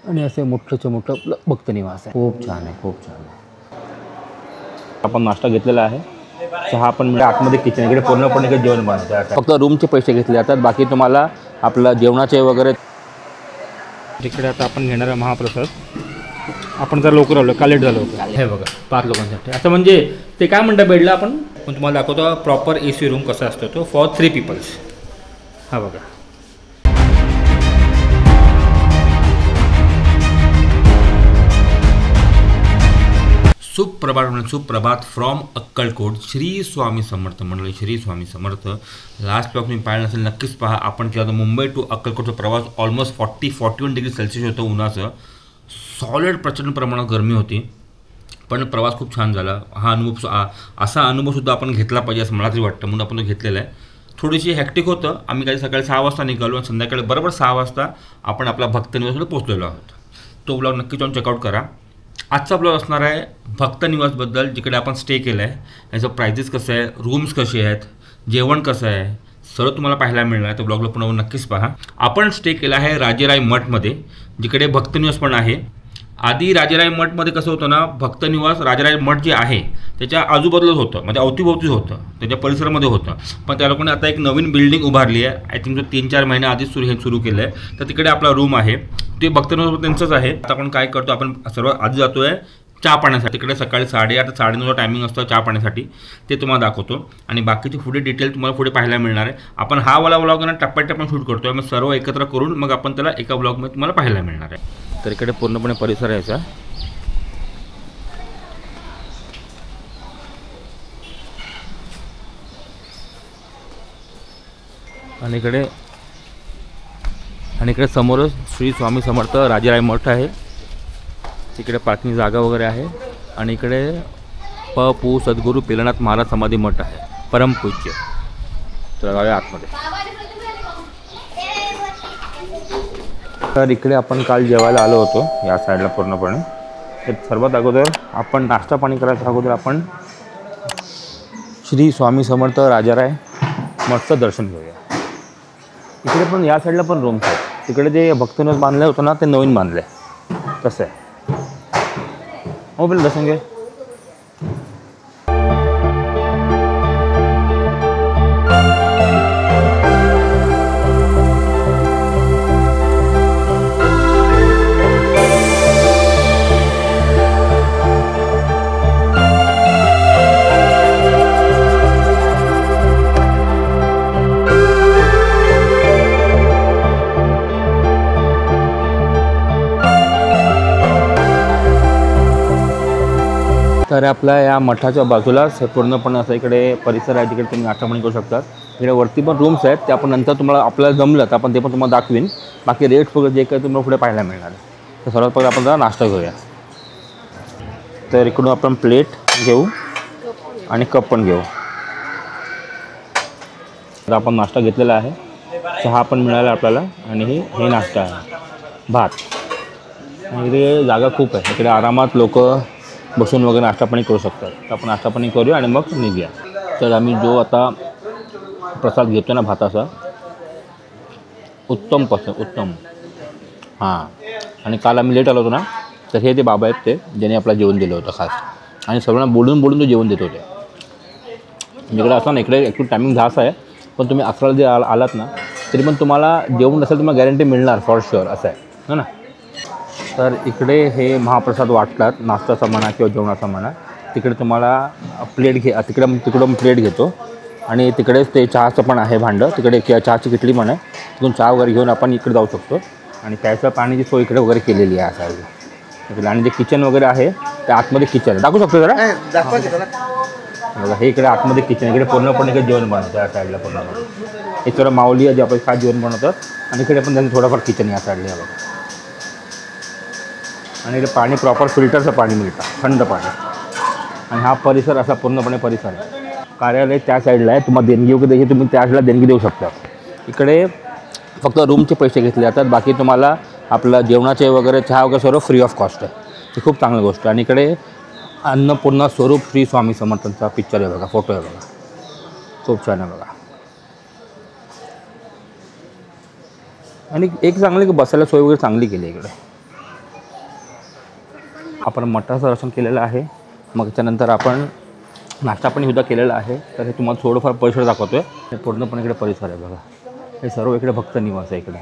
आणि असे मोठंचं मोठं आपलं भक्त निवास आहे. खूप छान आहे, खूप छान आहे. आपण नाश्ता घेतलेला आहे, चहा पण मिळेल. आतमध्ये किचन इकडे पूर्णपणे काही जेवण बनवतं. फक्त रूमचे पैसे घेतले जातात, बाकी तुम्हाला आपलं जेवणाचे वगैरे. इकडे आता आपण घेणार आहे महाप्रसाद. आपण जर लवकर आलो, का लेट झालो हे बघा 5 लोकांसाठी. असं म्हणजे ते काय म्हणतात बेडला आपण तुम्हाला दाखवतो प्रॉपर AC रूम कसा असतो तो फॉर 3 पीपल्स. हा बघा. सुप्रभात फ्रॉम अक्कलकोट. श्री स्वामी समर्थ मंडळी, श्री स्वामी समर्थ. लास्ट ब्लॉग मी पाहिलं नसेल नक्कीच पहा. आपण केला होता मुंबई टू अक्कलकोटचा प्रवास. ऑलमोस्ट 40-41 डिग्री सेल्सिअस होतं उन्हाचं. सॉलिड प्रचंड प्रमाणात गरमी होती, पण प्रवास खूप छान झाला. हा अनुभव असा अनुभवसुद्धा आपण घेतला पाहिजे असं मला तरी वाटतं, म्हणून आपण तो घेतलेला आहे. थोडीशी हॅक्टिक होतं. आम्ही काही सकाळी 6 वाजता निघालो आणि संध्याकाळी बरोबर 6 वाजता आपण आपला भक्त निवासला पोहोचलेलो आहोत. तो ब्लॉग नक्की जाऊन चेकआउट करा. आजचा ब्लॉग असणार आहे भक्त निवासबद्दल, जिकडे आपण स्टे केलं आहे. याचं प्राइजेस कसं आहे, रूम्स कसे आहेत, जेवण कसं आहे, सर्व तुम्हाला पाहायला मिळणार आहे. तर ब्लॉगला पुन्हा नक्कीच पहा. आपण स्टे केला आहे राजेराय मठमध्ये, जिकडे भक्त निवास पण आहे. आधी राजेराय मठमध्ये कसं होतं ना, भक्त निवास राजेराय मठ जे आहे त्याच्या आजूबाजूलाच होतं, म्हणजे अवतीभोवतीच होतं, त्याच्या परिसरामध्ये होतं. पण त्या लोकांनी आता एक नवीन बिल्डिंग उभारली आहे. आय थिंक 3-4 महिने आधीच सुरू केलं आहे. तर तिकडे आपला रूम आहे, ते भक्त निवास त्यांचंच आहे. आता आपण काय करतो, आपण सर्व आधी जातो आहे चहा पाण्यासाठी. तिकडे सकाळी 8:30 9:30 टायमिंग असतं चहा पाण्यासाठी. ते तुम्हाला दाखवतो आणि बाकीचे पुढे डिटेल तुम्हाला पुढे पाहायला मिळणार आहे. आपण हा वाला व्लॉग ना टप्प्याटप्प्याने शूट करतो आहे, मग सर्व एकत्र करून मग आपण त्याला एका ब्लॉगमध्ये तुम्हाला पाहायला मिळणार आहे. तर इकडे पूर्णपणे परिसर यायचा. आणि इकडे समोरच श्री स्वामी समर्थ राजेराय मठ आहे. तिकडे पार्किंग जागा वगैरे आहे. आणि इकडे पू सद्गुरू पेलनाथ महाराज समाधी मठ आहे, परमपूज्य. तर जाऊया आतमध्ये. तर इकडे आपण काल जेवायला आलो होतो या साईडला पूर्णपणे. तर सर्वात अगोदर आपण नाश्ता पाणी करायच्या अगोदर आपण श्री स्वामी समर्थ राजेराय मठचं दर्शन घेऊया. इकडे पण या साईडला पण रूम्स आहेत. तिकडे जे भक्तनिवास बांधलं होतं ना, ते नवीन बांधलं आहे. कसं आहे हो, पहिलं दर्शन घे. तर आपल्या या मठाच्या बाजूलाच पूर्णपणे असं इकडे परिसर आहे, तिकडे तुम्ही नाश्ता पाणी करू शकतात. इकडे वरती पण रूम्स आहेत, ते आपण नंतर तुम्हाला आपल्याला जमलं तर आपण ते पण तुम्हाला दाखवीन. बाकी रेट्स वगैरे जे काही तुम्हाला पुढे पाहायला मिळणार आहे. तर सर्वात पहिले आपण जरा नाश्ता घेऊया. तर इकडून आपण प्लेट घेऊ आणि कप पण घेऊ. तर आपण नाश्ता घेतलेला आहे, चहा पण मिळाला आपल्याला. आणि हे नाश्ता आहे, भात. आणि इकडे जागा खूप आहे, इकडे आरामात लोक बसून वगैरे नाश्ता पाणी करू शकतात. तर आपण नाश्ता पाणी करूया आणि मग निघूया. तर आम्ही जो आता प्रसाद घेतो ना भाताचा, उत्तम. हां. आणि काल आम्ही लेट आलो होतो ना, तर हे ते बाबा आहेत ते ज्याने आपल्याला जेवण दिलं होतं खास. आणि सर्वांना बोलून तो जेवण देत होते. इकडे असं ना, इकडे ॲक्च्युली टायमिंग 10 आहे, पण तुम्ही 11ला जे आलात ना, तरी पण तुम्हाला जेवण नसेल तुम्हाला गॅरंटी मिळणार फॉर शुअर, असं आहे हो ना. तर इकडे हे महाप्रसाद वाटतात, नाश्त्याचा म्हणा किंवा जेवणाचा म्हणा. तिकडे तुम्हाला प्लेट तिकडून प्लेट घेतो. आणि तिकडेच ते चहाचं पण आहे भांडं, तिकडे चहाची किटली पण आहे. तिकडून चहा वगैरे घेऊन आपण इकडे जाऊ शकतो. आणि प्यायचं पाण्याची सोय इकडे वगैरे केलेली आहे असा. आणि जे किचन वगैरे आहे ते आतमध्ये किचन आहे, दाखवू शकतो जरा. बघा हे इकडे आतमध्ये किचन, इकडे पूर्णपणे इकडे जेवण बनवतं या साईडला पूर्णपणे. हे थोडं माऊली आहे जे आपण खास जेवण बनवतात. आणि इकडे पण त्यांचं थोडंफार किचन या साईडला बघा. आणि इकडे पाणी प्रॉपर फिल्टरचं पाणी मिळतं, थंड पाणी. आणि हा परिसर असा पूर्णपणे परिसर आहे. कार्यालय त्या साईडला आहे, तुम्हाला देणगी वगैरे द्यायची, तुम्ही त्या साईडला देणगी देऊ शकता. इकडे फक्त रूमचे पैसे घेतले जातात, बाकी तुम्हाला आपलं जेवणाचे वगैरे चहा वगैरे सर्व फ्री ऑफ कॉस्ट आहे. ही खूप चांगली गोष्ट आहे. आणि इकडे अन्नपूर्णा स्वरूप श्री स्वामी समर्थांचा पिक्चर आहे बघा, फोटो आहे बघा, खूप छान आहे बघा. आणि एक चांगली बसायला सोय वगैरे चांगली केली इकडे. आपण मठाचं दर्शन केलेलं आहे. मग त्यानंतर आपण नाश्ता पण सुद्धा केलेला आहे. तर हे तुम्हाला थोडंफार परिसर दाखवतो आहे. हे पूर्णपणे इकडे परिसर आहे बघा. हे सर्व इकडे भक्त निवास आहे इकडे.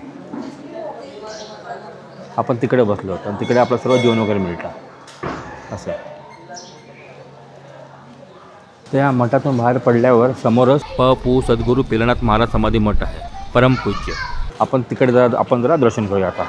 आपण तिकडे बसलो होतो आणि तिकडे आपलं सर्व जेवण वगैरे मिळतं असं. त्या मठातून बाहेर पडल्यावर समोरच पू सद्गुरू पेलनाथ महाराज समाधी मठ आहे, परमपूज्य. आपण तिकडे जरा दर्शन करूया आता.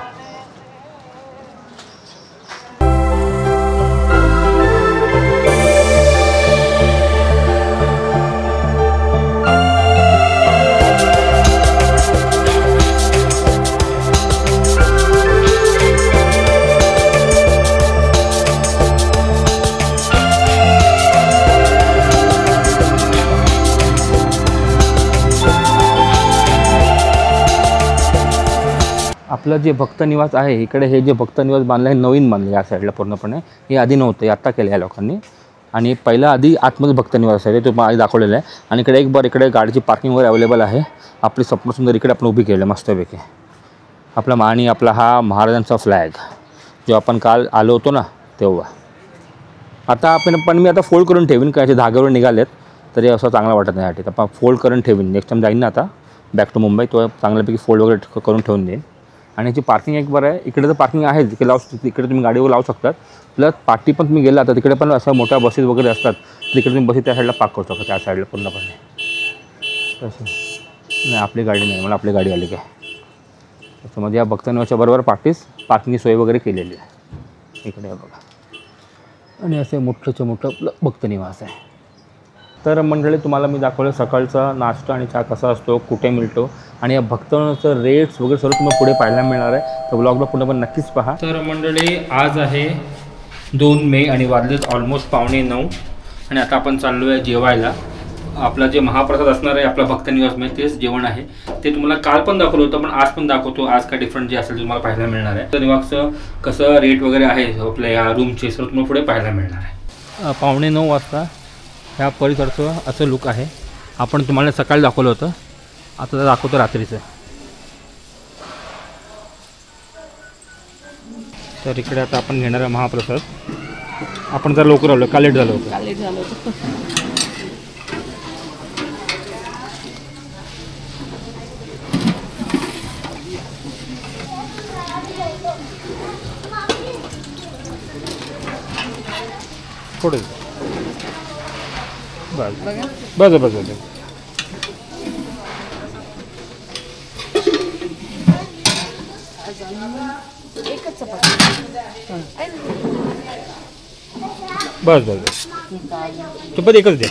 आपलं जे भक्त निवास आहे इकडे, हे जे भक्त निवास बांधलं आहे नवीन बांधलं या साईडला पूर्णपणे. हे आधी नव्हतं, हे आत्ता केलं या लोकांनी. आणि पहिला आधी आतमध्ये भक्त निवास आहे, ते आधी दाखवलेलं आहे. आणि इकडे एक बार इकडे गाडीची पार्किंग वगैरे अवेलेबल आहे. आपली स्वप्नसुंदर इकडे आपण उभी केलं मस्तपैकी. आपला आणि आपला हा महाराजांचा फ्लॅग जो आपण काल आलो होतो ना तेव्हा. आता पण मी आता फोल्ड करून ठेवीन, काय धाग्यावर निघालेत तरी असं चांगलं वाटत नाही. साठी आपण फोल्ड करून ठेवीन. नेक्स्ट टाईम जाईन ना आता बॅक टू मुंबई, तो चांगल्यापैकी फोल्ड वगैरे करून ठेवून देईन. आणि याची पार्किंग एक बरं आहे, इकडे तर पार्किंग आहे, तिकडे तिकडे तुम्ही गाडीवर लावू शकतात. प्लस पार्टी पण तुम्ही गेला तर तिकडे पण असं मोठ्या बसेस वगैरे असतात, तिकडे तुम्ही बसेस त्या साईडला पार्क करू शकता, त्या साईडला पूर्णपणे. तसं नाही, आपली गाडी नाही, मला आपली गाडी आली काय. त्याच्यामध्ये या भक्तनिवासच्या बरोबर पार्किंगची सोय वगैरे केलेली आहे इकडे बघा. आणि असे मोठंचं मोठं आपलं भक्तनिवास आहे. तर मंडळी तुम्हाला मी दाखवलं सकाळचा नाश्ता आणि चहा कसा असतो, कुठे मिळतो, आणि या भक्तांचं रेट्स वगैरे सर्व तुम्हाला पुढे पाहायला मिळणार आहे. तर ब्लॉगला पुढे पण नक्कीच पहा. तर मंडळी आज आहे 2 मे आणि वाजलेत ऑलमोस्ट 8:45 आणि आता आपण चाललो आहे जेवायला. आपला जे महाप्रसाद असणार आहे आपला भक्तनिवासमध्ये तेच जेवण आहे. ते तुम्हाला काल पण दाखवलं होतं, पण आज पण दाखवतो. आज काय डिफरंट जे असेल ते तुम्हाला पाहायला मिळणार आहे. तर निवासचं कसं रेट वगैरे आहे आपल्या या रूमचे सर्व तुम्हाला पुढे पाहायला मिळणार आहे. 8:45 वाजता ह्या परिसरचं असं लुक आहे. आपण तुम्हाला सकाळी दाखवलं होतं, आता दाखवतो रात्रीचं. तर इकडे आता आपण घेणार आहे महाप्रसाद. आपण जर लवकर आलो, का लेट झालं होतं. थोडं बस बस बस. बस बस चपाती एकच द्या.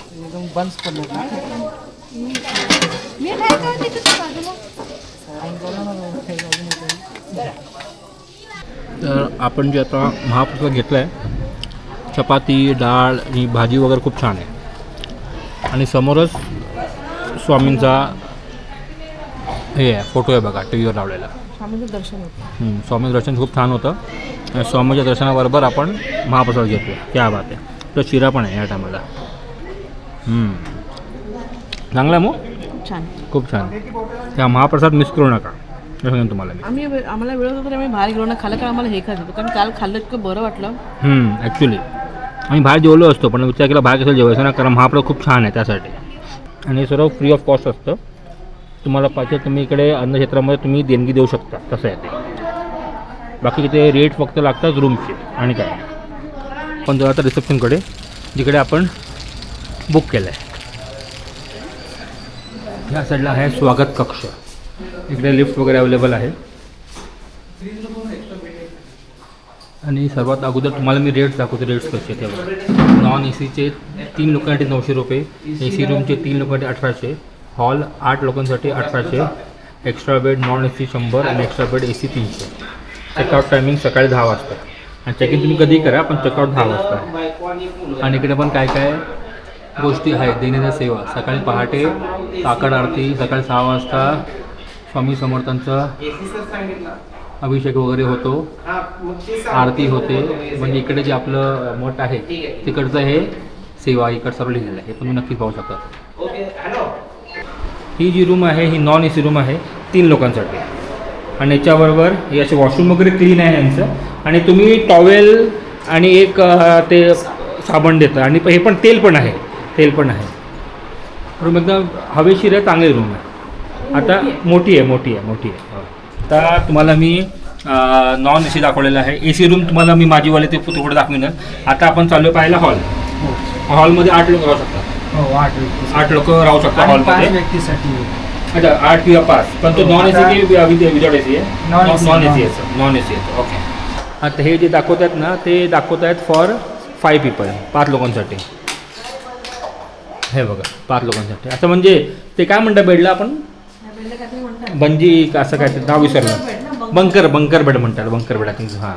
तर आपण जे आता महाप्रसाद घेतला आहे, चपाती डाळ आणि भाजी वगैरे खूप छान आहे. आणि समोरच स्वामींचा हे आहे, फोटो आहे बघा टी व्हीवर लावलेला. स्वामींचं दर्शन होतं. स्वामींचं दर्शन खूप छान होतं. आणि स्वामीच्या दर्शनाबरोबर आपण महाप्रसाद घेतो. क्या बात आहे. तर शिरा पण आहे या टायमाला. चांगला आहे मग, छान, खूप छान. त्या महाप्रसाद मिस करू नका. सांगेन तुम्हाला मी. आम्हाला वेळ होता तर आम्ही बाहेर गेलो ना, खाल्लं कारण आम्हाला हे खायचं होतं, कारण काल खाल्लं इतकं बरं वाटलं. ॲक्च्युली आम्ही बाहेर जेवलो असतो, पण विचार केला बाहेर कसं जेवायचं ना, कारण महाप्रसाद खूप छान आहे त्यासाठी. आणि सर्व फ्री ऑफ कॉस्ट असतं. तुम्हाला पाहिजे तुम्ही इकडे अन्नक्षेत्रामध्ये तुम्ही देणगी देऊ शकता, तसं आहे ते. बाकी तिथे रेट फक्त लागतात रूमचे आणि काय. पण जाऊ आता रिसेप्शनकडे, जिकडे आपण बुक केलं आहे. ह्या साईडला आहे स्वागत कक्ष. इकडे लिफ्ट वगैरे अवेलेबल आहे. आणि सर्वात अगोदर तुम्हाला मी रेट्स दाखवतो. रेट्स कसे तेव्हा नॉन ए सीचे 3 लोकांसाठी 900 रुपये, ए सी रूमचे 3 लोकांसाठी 1800, हॉल 8 लोकांसाठी 1800, extra bed non A C 100 आणि extra bed A C 300. Checkout timing सकाळी 10 वाजता आणि चेक इन तुम्ही कधीही करा, पण चेकआउट 10 वाजता. आणि इकडे पण काय काय गोष्टी आहेत देण्याच्या सेवा. सकाळी पहाटे काकड आरती, सकाळी 6 वाजता स्वामी समर्थांचा अभिषेक वगैरे होतो, आरती होते. म्हणजे इकडे जे आपलं मठ आहे तिकडचं हे सेवा इकडं सर्व लिहिलेलं आहे. हे तुम्ही नक्कीच पाहू शकता. ही जी रूम आहे ही नॉन ए सी रूम आहे 3 लोकांसाठी. आणि याच्याबरोबर हे असे वॉशरूम वगैरे क्लीन आहे यांचं. आणि तुम्ही टॉवेल आणि एक ते साबण देतं आणि हे पण तेल पण आहे, तेल पण आहे. रूम एकदम हवेशीर आहे, चांगली रूम आहे. आता मोठी आहे. आता तुम्हाला मी नॉन AC दाखवलेलं आहे. AC रूम तुम्हाला मी माझीवाले ते थोडं दाखविणार. आता आपण चालू पाहायला हॉल. हॉलमध्ये 8 लोक राहू शकतात. हो 8 लोक राहू शकतात हॉलमध्ये. व्यक्तीसाठी. अच्छा 8 किंवा 5. पण तो नॉन AC की विदाउट AC आहे? नॉन AC आहे. ओके. आता हे जे दाखवत आहेत ना ते दाखवत आहेत फॉर 5 पीपल, 5 लोकांसाठी. हे बघा 5 लोकांसाठी. असं म्हणजे ते काय म्हणतात बेडला आपण बंजी असं काय ते नाव विसरलं. बंकर बेड म्हणतात. बंकर बेड आहे. हां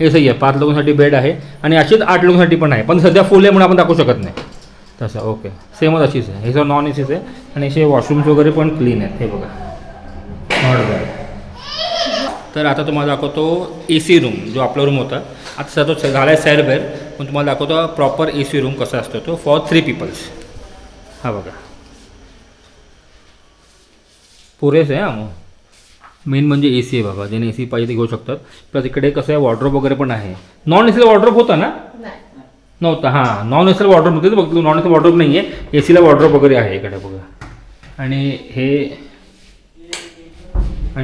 हे सही आहे. 5 लोकांसाठी बेड आहे आणि अशीच 8 लोकांसाठी पण आहे. पण सध्या फुल आहे म्हणून आपण दाखवू शकत नाही तसं. ओके सेमच अशीच आहे. हे सगळं नॉन ACच आहे आणि असे वॉशरूम्स वगैरे पण क्लीन आहेत. हे बघा नॉट बॅड. तर आता तुम्हाला दाखवतो AC रूम जो आपला रूम होता. आता सर तो झाला आहे सैरभैर, पण तुम्हाला दाखवतो प्रॉपर AC रूम कसा असतो तो फॉर 3 पीपल्स. हा बघा पुरेस आहे. मग मेन म्हणजे AC आहे बाबा. ज्याने AC पाहिजे ते घेऊ शकतात. प्लस इकडे कसं आहे वॉर्ड्रोब वगैरे पण आहे. नॉन ACला वॉर्ड्रोब होता ना? नव्हता. हां नॉन ACला वॉर्ड्रोब होते. बघ नॉन AC वॉर्ड्रोब नाही आहे, ACला वॉर्ड्रोब वगैरे आहे इकडे बघा. आणि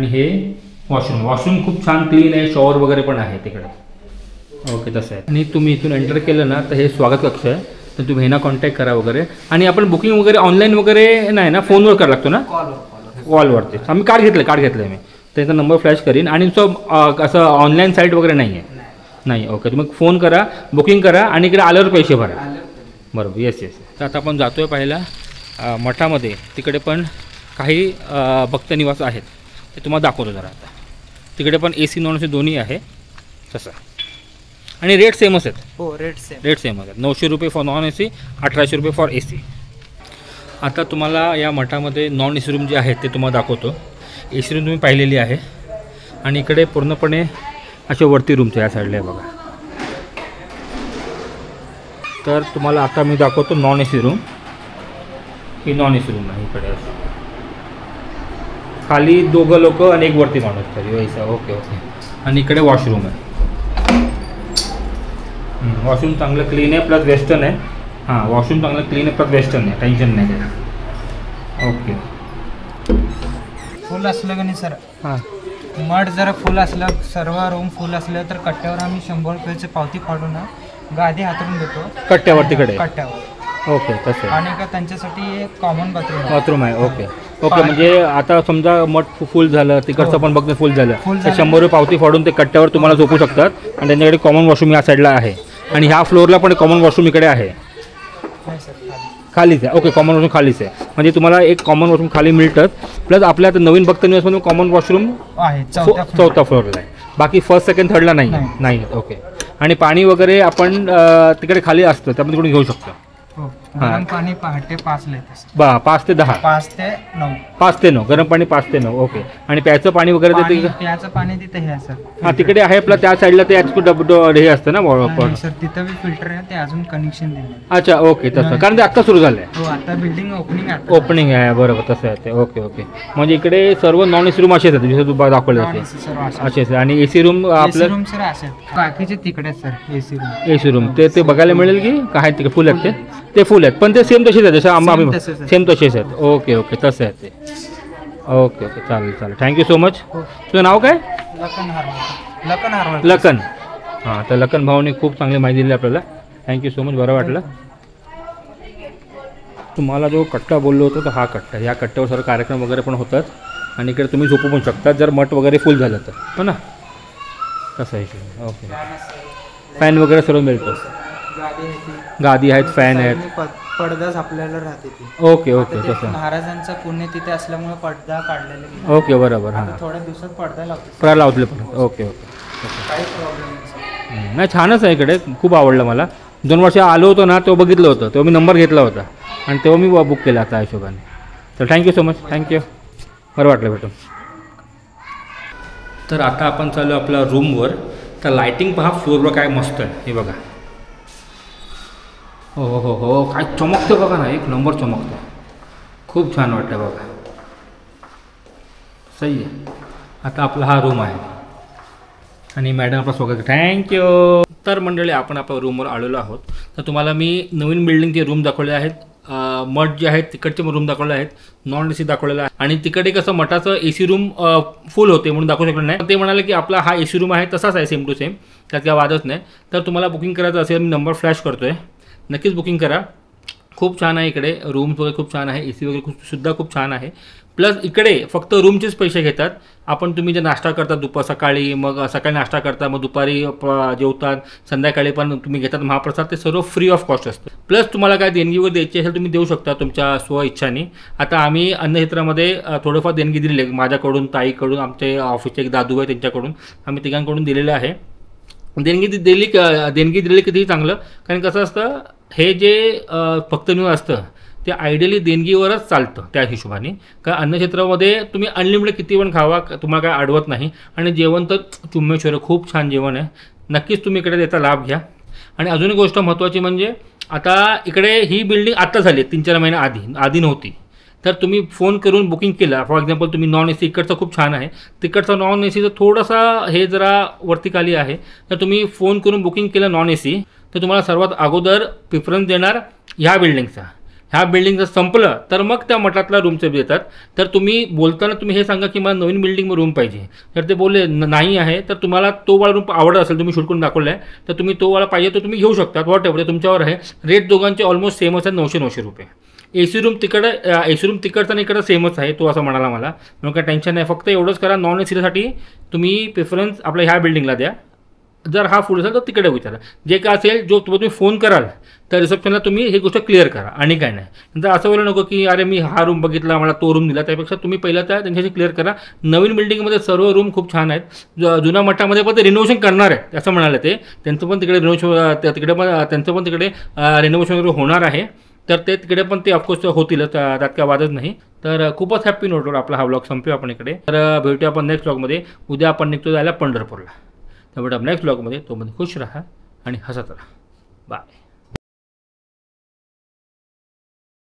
हे वॉशरूम खूप छान क्लीन आहे. शॉवर वगैरे पण आहे तिकडे. ओके तसं आहे. आणि तुम्ही इथून एंटर केलं ना तर हे स्वागत कक्ष आहे. तर तुम्ही ह्यांना कॉन्टॅक्ट करा वगैरे. आणि आपण बुकिंग वगैरे ऑनलाईन वगैरे नाही ना, फोनवर करावं लागतो ना? कॉलवरती. आम्ही कार्ड घेतलं मी. त्याचा नंबर फ्लॅश करीन. आणि तो असं ऑनलाईन साईट वगैरे नाही आहे. नाही ओके. तुम्ही फोन करा, बुकिंग करा आणि इकडे आल्यावर पैसे भरा. बरोबर. येस. तर आता आपण जातो आहे पाहिला मठामध्ये. तिकडे पण काही भक्तनिवास आहेत ते तुम्हाला दाखवतो जरा. आता तिकडे पण AC नॉन AC दोन्ही आहे तसं. आणि रेट सेमच आहेत. हो रेट सेमच आहेत. 900 रुपये फॉर नॉन AC, 1800 रुपये फॉर AC. आता तुम्हाला या मठामध्ये नॉन AC रूम जे आहेत ते तुम्हाला दाखवतो. AC रूम तुम्ही पाहिलेली आहे. आणि इकडे पूर्णपणे असे वरती रूमचे या साईडला आहे बघा. तर तुम्हाला आता मी दाखवतो नॉन AC रूम. ही नॉन AC रूम आहे. इकडे खाली 2 लोक आणि एक वरती माणूस तरी वैसा. ओके. आणि इकडे वॉशरूम आहे. वॉशरूम चांगलं क्लीन आहे प्लस वेस्टर्न आहे. हां वॉशरूम चांगलं क्लीन आहे प्लस वेस्टर्न आहे. टेन्शन नाही त्याला. ओके. फुल असलं का नाही सर? हां मठ जरा फुल असलं, सर्व रूम फुल असलं तर कट्ट्यावर आम्ही 100 रुपयाची पावती फाडून ना गादी हातरून देतो कट्ट्यावर. तिकडे कट्ट्यावर. ओके तसं. आणि का त्यांच्यासाठी एक कॉमन बाथरूम आहे. ओके. म्हणजे आता समजा मठ फुल झालं, तिकडचं पण बघणं फुल झालं तर 100 रुपये पावती फाडून ते कट्ट्यावर तुम्हाला झोपू शकतात. आणि त्यांच्याकडे कॉमन वॉशरूम या साईडला आहे. आणि ह्या फ्लोअरला पण कॉमन वॉशरूम इकडे आहे. खालीच आहे. ओके कॉमन वॉशरूम खालीच आहे. म्हणजे तुम्हाला एक कॉमन वॉशरूम खाली मिळतात. प्लस आपल्या आता नवीन भक्तनिवासमध्ये कॉमन वॉशरूम आहे 4थ्या फ्लोअरला आहे. बाकी फर्स्ट सेकंड थर्डला नाही. ओके. आणि पाणी वगैरे आपण तिकडे खाली असतं त्यामध्ये तिकडून घेऊ शकतो. गरम पाणी पहाटे 5ला येते. 5 ते 10. 5 ते 9. 5 ते 9 गरम पाणी 5 ते 9. ओके. आणि प्यायचं पाणी वगैरे प्यायचं पाणी तिथे हे सर. हां तिकडे आहे. आपलं त्या साईडला ते हे असतं ना सर तिथं बी फिल्टर आहे ते अजून कनेक्शन दिले. अच्छा ओके तसं. कारण ते आत्ता सुरू झालं आहे. हो आता बिल्डिंग ओपनिंग आहे. बरोबर तसं आहे ते. ओके. म्हणजे इकडे सर्व नॉन AC रूम असेच आहेत जसं तू दाखवले जाते असेच. आणि AC रूम आपलं रूम सर असेल बाकीचे तिकडे सर AC रूम ते बघायला मिळेल की काय तिकडे फुल आहेत ते फुल आहेत. पण ते सेम तसेच आहेत जसं आम्ही सेम तसेच आहेत. ओके तसं आहे ते. ओके चालेल. Thank you so much. तुझं नाव काय? लखन. हां तर लखन भाऊने खूप चांगली माहिती दिली आपल्याला. Thank you so much. बरं वाटलं. तुम्हाला जो कट्टा बोललो होतो तर हा कट्टा. या कट्ट्यावर सर्व कार्यक्रम वगैरे पण होतात. आणि इकडे तुम्ही झोपू पण शकतात जर मठ वगैरे फुल झालं तर. हो ना तसं आहे. ओके. फॅन वगैरे सर्व मिळतं. गादी आहेत, फॅन आहेत. पडदाच आपल्याला राहते ती. ओके तसं. महाराजांचा पुण्यतिथी असल्यामुळे पडदा काढलेला. ओके बरोबर. हां थोड्या दिवसात पडदा लावले पण. ओके. काही प्रॉब्लेम नाही छानच आहे इकडे. खूप आवडलं मला. 2 वर्ष आलो होतो ना तेव्हा बघितलं होतं. तेव्हा मी नंबर घेतला होता आणि तेव्हा मी बुक केला आता हिशोबाने. तर थँक्यू सो मच. थँक्यू. बरं वाटलं भेटून. तर आता आपण चालू आपल्या रूमवर. तर लायटिंग पहा फ्लोअरवर काय मस्त आहे. हे बघा. हो काय चमकतं बघा ना. 1 नंबर चमकतं. खूप छान वाटतं बघा. सही आहे. आता आपला हा रूम आहे. आणि मॅडम आपलं स्वागत थँक्यू. तर मंडळी आपण आपल्या रूमवर आलेलो आहोत. तर तुम्हाला मी नवीन बिल्डिंगचे रूम दाखवले आहेत. मठ जे आहेत तिकडचे रूम दाखवले आहेत, नॉन AC दाखवलेला आहे. आणि तिकडे कसं मठाचं AC रूम फुल होते म्हणून दाखवू शकलं नाही. ते म्हणाले की आपला हा AC रूम आहे तसाच आहे, सेम टू सेम, त्यात काय वादच नाही. तर तुम्हाला बुकिंग करायचं असेल मी नंबर फ्लॅश करतोय, नक्कीच बुकिंग करा. खूप छान आहे इकडे, रूम्स वगैरे खूप छान आहे, AC वगैरे सुद्धा खूप छान आहे. प्लस इकडे फक्त रूमचेच पैसे घेतात. आपण तुम्ही जे नाश्ता करता सकाळी, मग सकाळी नाश्ता करता, मग दुपारी जेवतात, संध्याकाळी पण तुम्ही घेतात महाप्रसाद, ते सर्व फ्री ऑफ कॉस्ट असतं. प्लस तुम्हाला काय देणगी वगैरे द्यायची असेल तुम्ही देऊ शकता तुमच्या स्वइच्छाने. आता आम्ही अन्नक्षेत्रामध्ये थोडंफार देणगी दिलेली आहे, माझ्याकडून, ताईकडून, आमचे ऑफिसचे एक दादू आहे त्यांच्याकडून, आम्ही तिघांकडून दिलेलं आहे. देणगी दिलेली कितीही चांगलं, कारण कसं असतं हे जे फक्त न्यूज असतं ते आयडियली देणगीवरच चालतं त्या हिशोबाने. कारण अन्नक्षेत्रामध्ये तुम्ही अनलिमिटेड किती पण खावा, तुम्हाला काय अडवत नाही. आणि जेवण तर चुम्मेश्वर खूप छान जेवण आहे, नक्कीच तुम्ही इकडे त्याचा लाभ घ्या. आणि अजून एक गोष्ट महत्त्वाची म्हणजे आता इकडे ही बिल्डिंग आत्ता झाली, 3-4 महिन्या आधी नव्हती. तर तुम्ही फोन करून बुकिंग केला, फॉर एक्झाम्पल तुम्ही नॉन AC, इकडचं खूप छान आहे, तिकडचं नॉन ACचं थोडासा हे जरा वरती खाली आहे. तर तुम्ही फोन करून बुकिंग केलं नॉन AC, तर तुम्हाला सर्वात अगोदर प्रिफरन्स देणार ह्या बिल्डिंगचा. ह्या बिल्डिंगचं संपलं तर मग त्या मठातला रूमचे देतात. तर तुम्ही बोलताना तुम्ही हे सांगा की मला नवीन बिल्डिंग रूम पाहिजे. तर ते बोलले नाही आहे, तर तुम्हाला तो वाला रूम आवडत असेल, तुम्ही शूट करून दाखवला आहे, तर तुम्ही तो वाला पाहिजे तर तुम्ही घेऊ शकता. वॉट एव्हर तुमच्यावर आहे. रेट दोघांचे ऑलमोस्ट सेमच आहे, 900 रुपये. AC रूम तिकडचा आणि इकडं सेमच आहे, तो असं म्हणाला मला, मग काय टेन्शन नाही. फक्त एवढंच करा, नॉन ACसाठी तुम्ही प्रिफरन्स आपल्या ह्या बिल्डिंगला द्या. जर हा फुल असेल तर तिकडे विचारा. जे काय असेल जो तुम्ही फोन कराल तर रिसेप्शनला तुम्ही ही गोष्ट क्लिअर करा, आणि काय नाही. नंतर असं बोलू नको की अरे मी हा रूम बघितला, मला तो रूम दिला. त्यापेक्षा तुम्ही पहिला त्यांच्याशी क्लिअर करा. नवीन बिल्डिंगमध्ये सर्व रूम खूप छान आहेत. जुन्या मठामध्ये पण ते रिनोव्हेशन करणार आहे असं म्हणाले ते. त्यांचं पण तिकडे रिनोव्हेशन वगैरे होणार आहे. तर ते तिकडे पण ते ऑफकोर्स होतील, त्यात काय वादच नाही. तर खूपच हॅप्पी नोटवर आपला हा व्लॉग संपूया आपण इकडे. तर भेटूया आपण नेक्स्ट व्लॉगमध्ये. उद्या आपण निघतो जायला पंढरपूरला. तर भेटू नेक्स्ट व्लॉगमध्ये. तोमध्ये खुश राहा आणि हसत राहा. बाय.